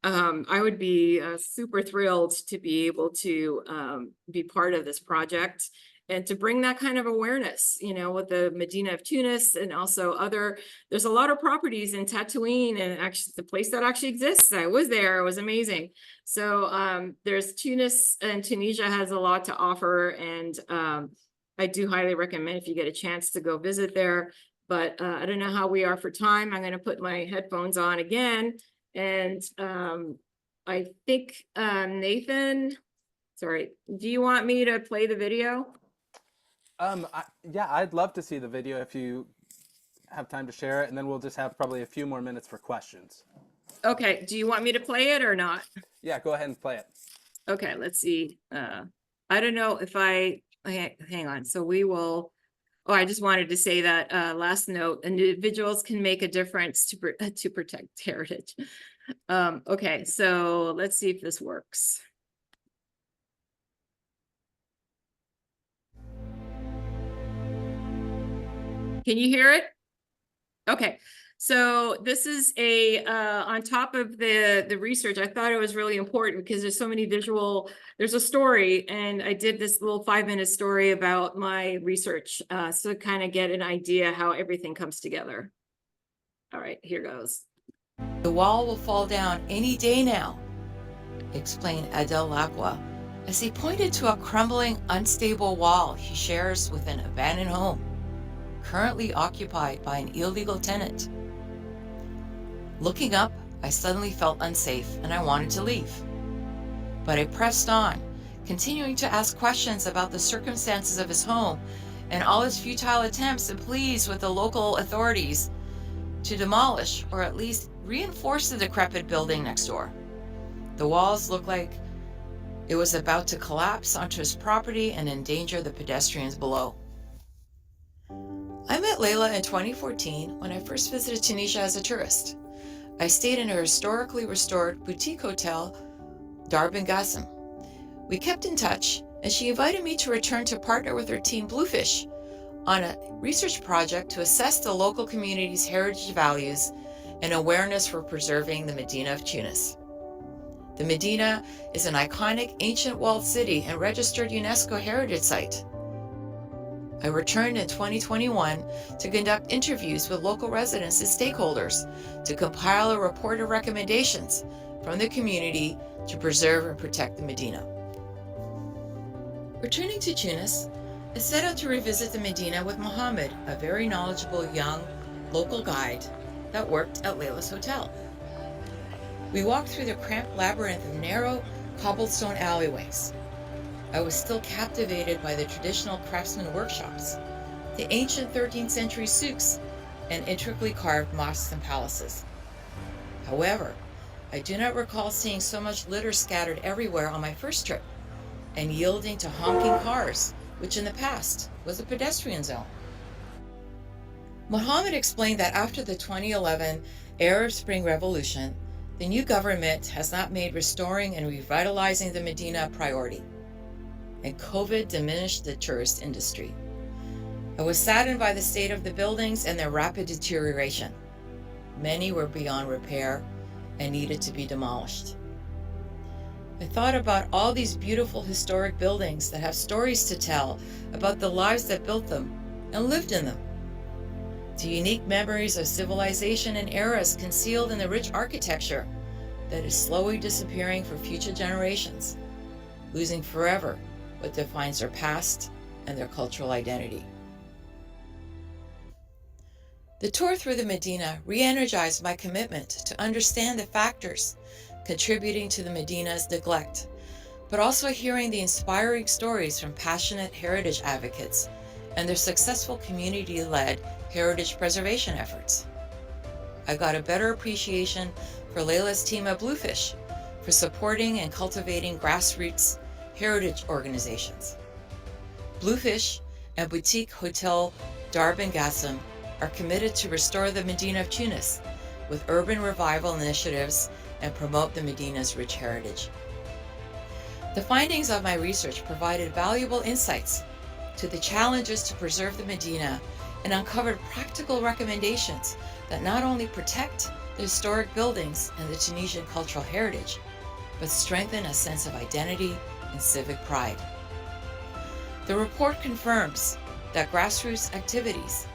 I would be super thrilled to be able to be part of this project and to bring that kind of awareness, you know, with the Medina of Tunis and also there's a lot of properties in Tatooine, and actually the place that actually exists. I was there, it was amazing. So there's Tunis, and Tunisia has a lot to offer. And I do highly recommend if you get a chance to go visit there. But I don't know how we are for time. I'm going to put my headphones on again. And I think, Nathan, sorry, do you want me to play the video? Yeah, I'd love to see the video if you have time to share it, and then we'll just have probably a few more minutes for questions. Okay, do you want me to play it or not? Yeah, go ahead and play it. Okay, let's see. I don't know if hang on. So we will, I just wanted to say that last note, individuals can make a difference to protect heritage. Okay, so let's see if this works. Can you hear it? Okay, so this is on top of the research. I thought it was really important because there's so many there's a story, and I did this little 5-minute story about my research, so kind of get an idea how everything comes together. All right, here goes. The wall will fall down any day now, explained Adel Laqua, as he pointed to a crumbling, unstable wall he shares with an abandoned home, currently occupied by an illegal tenant. Looking up, I suddenly felt unsafe and I wanted to leave. But I pressed on, continuing to ask questions about the circumstances of his home and all his futile attempts and pleas with the local authorities to demolish or at least reinforce the decrepit building next door. The walls looked like it was about to collapse onto his property and endanger the pedestrians below. I met Layla in 2014 when I first visited Tunisia as a tourist. I stayed in a historically restored boutique hotel, Darben Gassam. We kept in touch, and she invited me to return to partner with her team Bluefish on a research project to assess the local community's heritage values and awareness for preserving the Medina of Tunis. The Medina is an iconic ancient walled city and registered UNESCO Heritage Site. I returned in 2021 to conduct interviews with local residents and stakeholders to compile a report of recommendations from the community to preserve and protect the Medina. Returning to Tunis, I set out to revisit the Medina with Mohammed, a very knowledgeable young local guide that worked at Layla's Hotel. We walked through the cramped labyrinth of narrow cobblestone alleyways. I was still captivated by the traditional craftsman workshops, the ancient 13th century souks, and intricately carved mosques and palaces. However, I do not recall seeing so much litter scattered everywhere on my first trip and yielding to honking cars, which in the past was a pedestrian zone. Mohammed explained that after the 2011 Arab Spring Revolution, the new government has not made restoring and revitalizing the Medina a priority, and COVID diminished the tourist industry. I was saddened by the state of the buildings and their rapid deterioration. Many were beyond repair and needed to be demolished. I thought about all these beautiful historic buildings that have stories to tell about the lives that built them and lived in them. The unique memories of civilization and eras concealed in the rich architecture that is slowly disappearing for future generations, losing forever what defines their past and their cultural identity. The tour through the Medina re-energized my commitment to understand the factors contributing to the Medina's neglect, but also hearing the inspiring stories from passionate heritage advocates and their successful community-led heritage preservation efforts. I got a better appreciation for Layla's team at Bluefish for supporting and cultivating grassroots heritage organizations. Bluefish and boutique hotel Darben Gassam are committed to restore the Medina of Tunis with urban revival initiatives and promote the Medina's rich heritage. The findings of my research provided valuable insights to the challenges to preserve the Medina and uncovered practical recommendations that not only protect the historic buildings and the Tunisian cultural heritage, but strengthen a sense of identity and civic pride. The report confirms that grassroots activities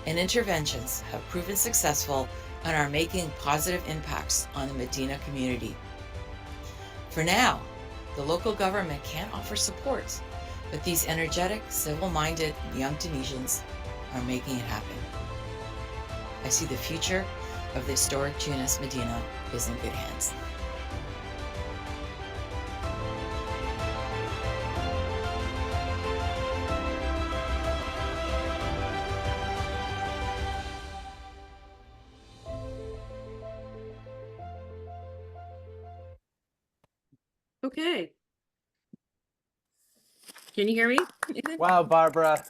and interventions have proven successful and are making positive impacts on the Medina community. For now, the local government can't offer support, but these energetic, civil-minded young Tunisians are making it happen. I see the future of the historic Tunis Medina is in good hands. Okay. Can you hear me? Ethan? Wow, Barbara,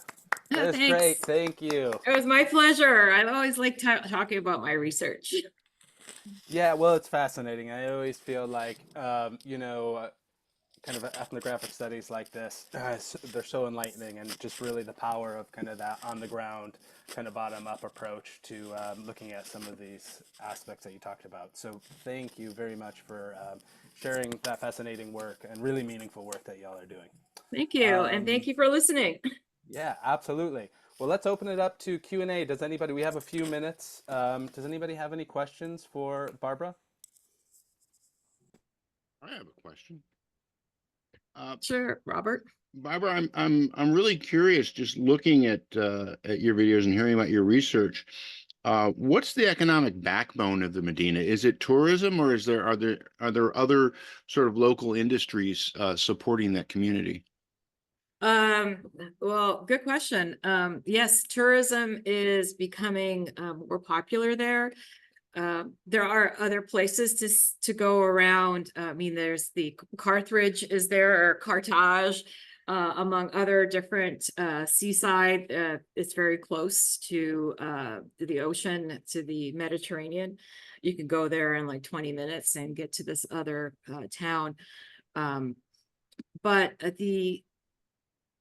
that was Thanks. great. Thank you. It was my pleasure. I always like talking about my research. Yeah, well, it's fascinating. I always feel like, kind of ethnographic studies like this, they're so enlightening, and just really the power of kind of that on the ground, kind of bottom up approach to looking at some of these aspects that you talked about. So thank you very much for sharing that fascinating work and really meaningful work that y'all are doing. Thank you. And thank you for listening. Yeah, absolutely. Well, let's open it up to Q&A. Does anybody, we have a few minutes. Does anybody have any questions for Barbara? I have a question. Sure, Robert. Barbara, I'm really curious, just looking at your videos and hearing about your research. What's the economic backbone of the Medina? Is it tourism, or are there other sort of local industries supporting that community? Well, good question. Yes, tourism is becoming more popular there. There are other places to go around. I mean, there's the Carthage is there, or Carthage. among other different seaside. It's very close to the ocean, to the Mediterranean. You can go there in like 20 minutes and get to this other town. But it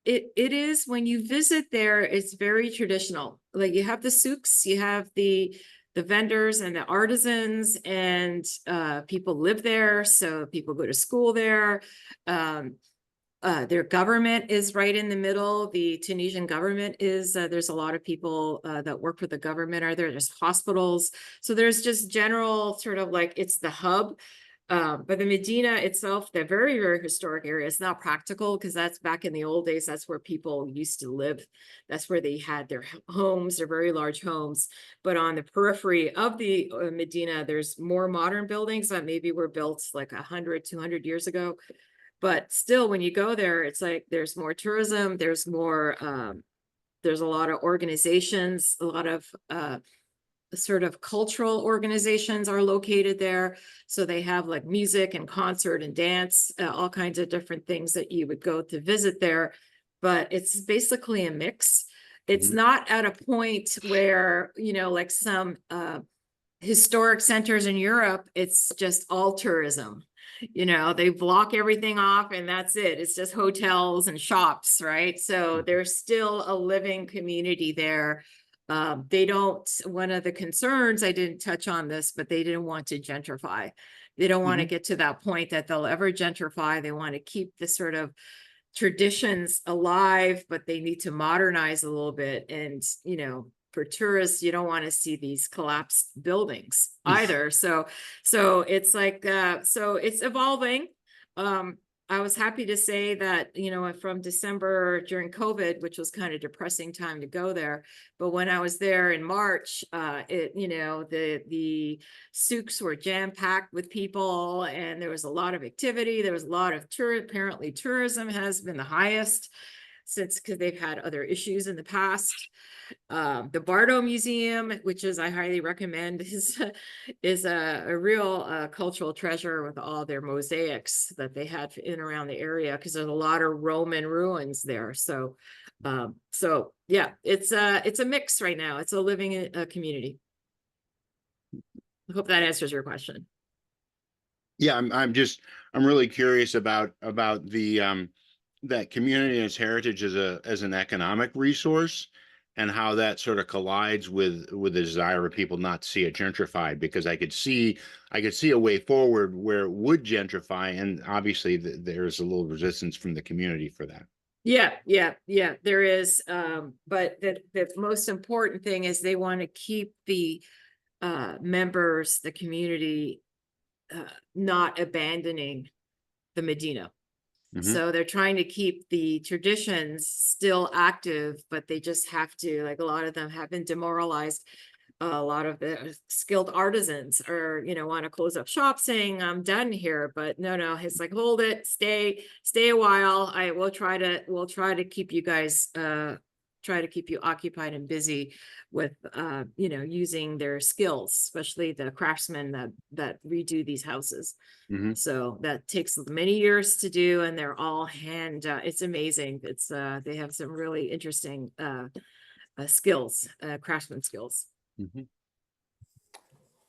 is, when you visit there, it's very traditional. Like you have the souks, you have the vendors and the artisans, and people live there, so people go to school there. Their government is right in the middle. The Tunisian government is, there's a lot of people that work for the government are there. There's hospitals. So there's just general sort of like, it's the hub. But the Medina itself, the very, very historic area, is not practical because that's back in the old days. That's where people used to live. That's where they had their homes, their very large homes. But on the periphery of the Medina, there's more modern buildings that maybe were built like 100, 200 years ago. But still, when you go there, it's like there's more tourism, there's more, there's a lot of organizations, a lot of sort of cultural organizations are located there. So they have like music and concert and dance, all kinds of different things that you would go to visit there. But it's basically a mix. It's not at a point where, you know, like some historic centers in Europe, it's just all tourism. You know, they block everything off and that's it. It's just hotels and shops, right? So there's still a living community there. They don't, one of the concerns, I didn't touch on this, but they didn't want to gentrify. They don't want to get to that point that they'll ever gentrify. They want to keep the sort of traditions alive, but they need to modernize a little bit. And, you know, for tourists, you don't want to see these collapsed buildings either. So it's like, so it's evolving. I was happy to say that, you know, from December during COVID, which was kind of depressing time to go there. But when I was there in March, you know, the souks were jam-packed with people and there was a lot of activity. There was a lot of apparently tourism has been the highest since, because they've had other issues in the past. The Bardo Museum, which is, I highly recommend, is a real cultural treasure with all their mosaics that they had in and around the area, because there's a lot of Roman ruins there. So yeah, it's a mix right now. It's a living community. I hope that answers your question. Yeah, I'm really curious about the that community and its heritage as an economic resource, and how that sort of collides with the desire of people not to see it gentrified, because I could see a way forward where it would gentrify, and obviously there's a little resistance from the community for that. Yeah, there is. But the most important thing is they want to keep the members, the community, not abandoning the Medina. So they're trying to keep the traditions still active, but they just have to, like, a lot of them have been demoralized. A lot of the skilled artisans are, you know, want to close up shop saying, I'm done here. But no, it's like, hold it, stay a while. We'll try to keep you guys, try to keep you occupied and busy with, you know, using their skills, especially the craftsmen that redo these houses. So that takes many years to do, and they're all hand, it's amazing. It's, they have some really interesting skills, craftsman skills.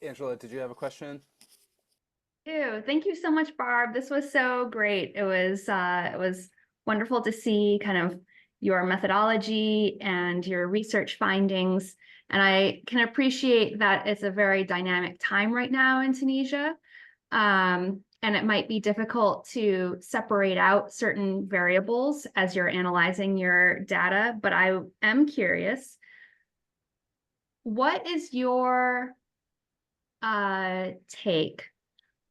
Angela, did you have a question? Thank you so much, Barb. This was so great. It was wonderful to see kind of your methodology and your research findings. And I can appreciate that it's a very dynamic time right now in Tunisia. And it might be difficult to separate out certain variables as you're analyzing your data, but I am curious, what is your take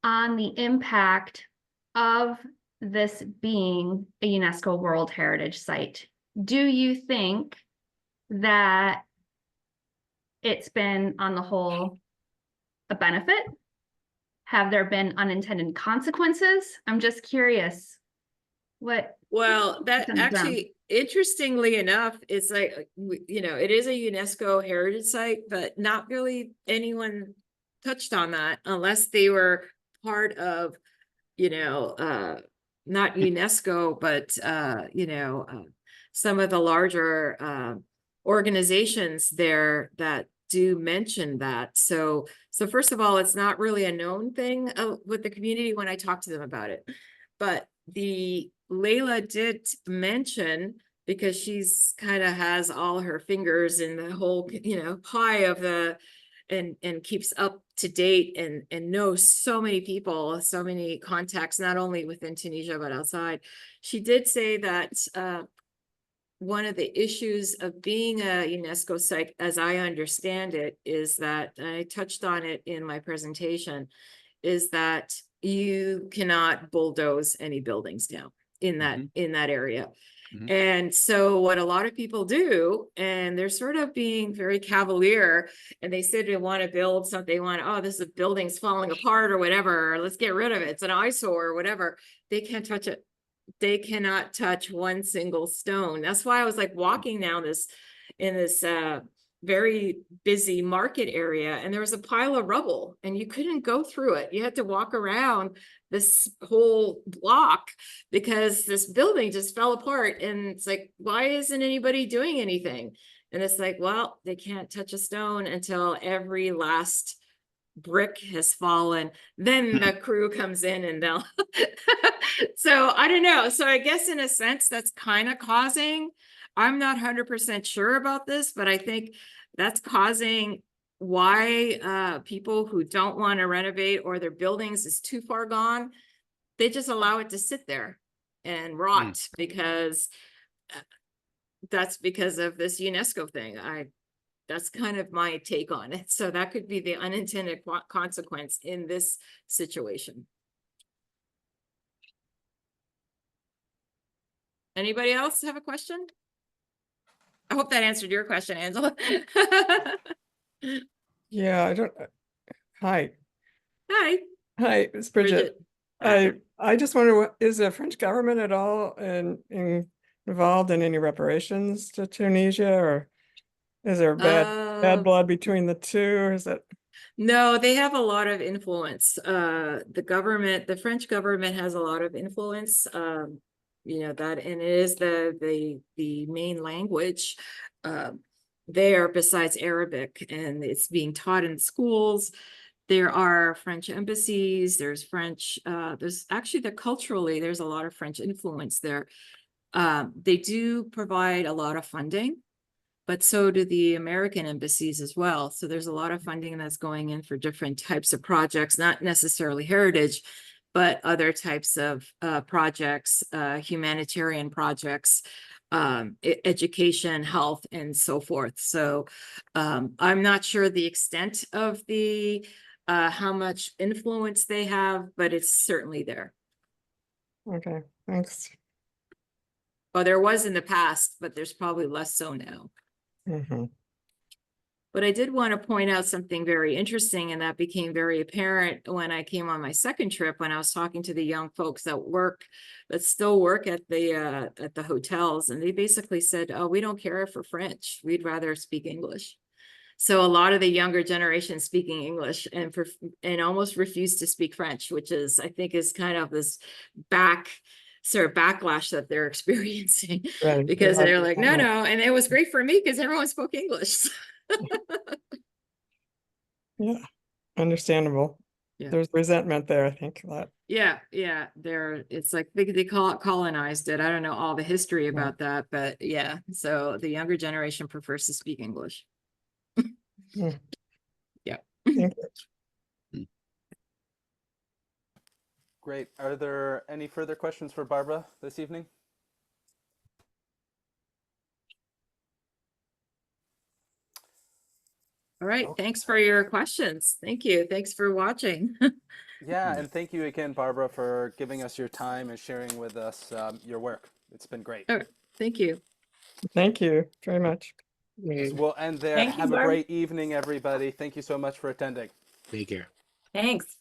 on the impact of this being a UNESCO World Heritage Site? Do you think that it's been, on the whole, a benefit? Have there been unintended consequences? I'm just curious. Well, that actually, interestingly enough, it's like, you know, it is a UNESCO Heritage Site, but not really anyone touched on that unless they were part of, you know, not UNESCO, but some of the larger organizations there that do mention that. So first of all, it's not really a known thing with the community when I talk to them about it. But Layla did mention, because she's kind of has all her fingers in the whole, pie of and keeps up to date and knows so many people, so many contacts, not only within Tunisia, but outside. She did say that one of the issues of being a UNESCO site, as I understand it, is that, and I touched on it in my presentation, is that you cannot bulldoze any buildings down in that area. Mhm. And so what a lot of people do, and they're sort of being very cavalier, and they say they want to build something, they want, oh, this building's falling apart or whatever, or let's get rid of it, it's an eyesore or whatever. They can't touch it. They cannot touch one single stone. That's why I was like walking down in this very busy market area, and there was a pile of rubble and you couldn't go through it. You had to walk around this whole block because this building just fell apart. And it's like, why isn't anybody doing anything? And it's like, well, they can't touch a stone until every last brick has fallen, then the crew comes in and they'll so I don't know. So I guess in a sense that's kind of causing, I'm not 100% sure about this, but I think that's causing why people who don't want to renovate or their buildings is too far gone, they just allow it to sit there and rot because that's because of this UNESCO thing. That's kind of my take on it. So that could be the unintended consequence in this situation. Anybody else have a question? I hope that answered your question, Angela. Yeah, I don't. Hi. Hi, Hi, it's Bridget. I just wonder, what is the French government at all involved in any reparations to Tunisia, or is there bad blood between the two, or is it? No, they have a lot of influence. The French government has a lot of influence. That, and it is the main language there besides Arabic, and it's being taught in schools. There are French embassies, there's French, there's actually culturally, there's a lot of French influence there. They do provide a lot of funding, but so do the American embassies as well. So there's a lot of funding that's going in for different types of projects, not necessarily heritage, but other types of projects, humanitarian projects, education, health, and so forth. So I'm not sure the extent of how much influence they have, but it's certainly there. Okay, thanks. Well, there was in the past, but there's probably less so now. But I did want to point out something very interesting, and that became very apparent when I came on my second trip, when I was talking to the young folks that still work at the hotels, and they basically said, oh, we don't care for French, we'd rather speak English. So a lot of the younger generation speaking English and almost refuse to speak French, which I think is kind of this backlash that they're experiencing, Right. because they're like, no, and it was great for me because everyone spoke English. Yeah, understandable. Yeah. There's resentment there, I think, that. Yeah, it's like they call it colonized it. I don't know all the history about that, but yeah, so the younger generation prefers to speak English. Yeah. Thank you. Great. Are there any further questions for Barbara this evening? All right. Okay. Thanks for your questions. Thank you. Thanks for watching. Yeah, and thank you again, Barbara, for giving us your time and sharing with us your work. It's been great. All right. Thank you. Thank you very much. So we'll end there. Thank you, Have a Barb. great evening, everybody. Thank you so much for attending. Take care. Thanks.